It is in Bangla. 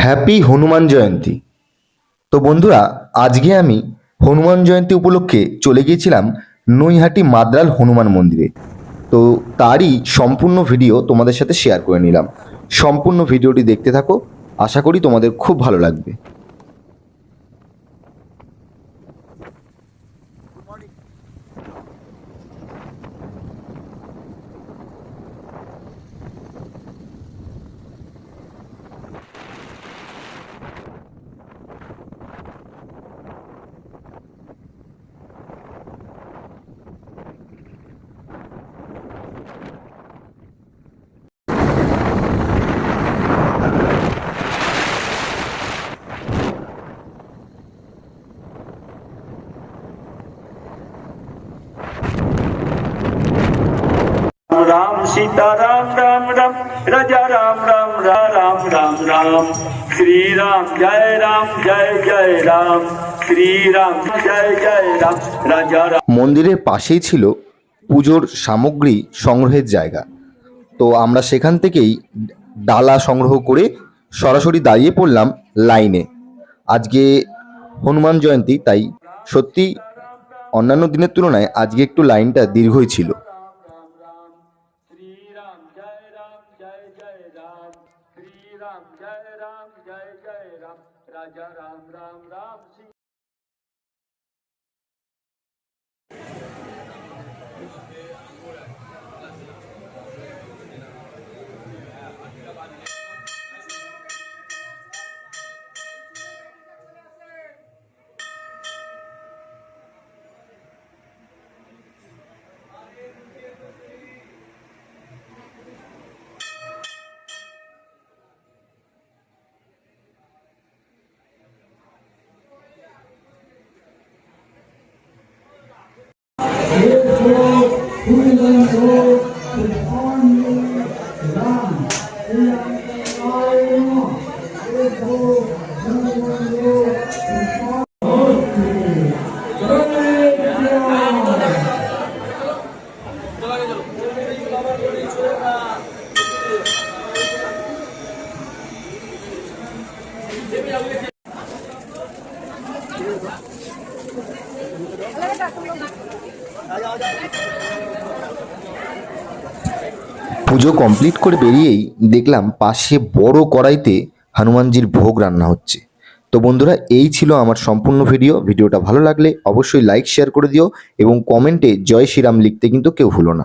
হ্যাপি হনুমান জয়ন্তী। তো বন্ধুরা, আজকে আমি হনুমান জয়ন্তী উপলক্ষে চলে গিয়েছিলাম নৈহাটি মাদ্রাল হনুমান মন্দিরে। তো তারই সম্পূর্ণ ভিডিও তোমাদের সাথে শেয়ার করে নিলাম। সম্পূর্ণ ভিডিওটি দেখতে থাকো, আশা করি তোমাদের খুব ভালো লাগবে। राम सीता राम राम राम राजा राम राम राम राम राम श्री राम जय राम श्री राम जय राम राजा राम। মন্দিরের পাশেই ছিল পুজোর সামগ্রী সংগ্রহের জায়গা। তো আমরা সেখান থেকেই ডালা সংগ্রহ করে সরাসরি দাঁড়িয়ে পড়লাম লাইনে। আজকে হনুমান জয়ন্তী, তাই সত্যি অন্যান্য দিনের তুলনায় আজকে একটু লাইনটা দীর্ঘই ছিল। राजा राम राम राम পুজো কমপ্লিট করে বেরিয়েই দেখলাম পাশে বড় কড়াইতে হনুমানজির ভোগ রান্না হচ্ছে। তো বন্ধুরা, এই ছিল আমার সম্পূর্ণ ভিডিওটা ভালো লাগলে অবশ্যই লাইক শেয়ার করে দিও এবং কমেন্টে জয় শ্রীরাম লিখতে কিন্তু কেউ ভুলো না।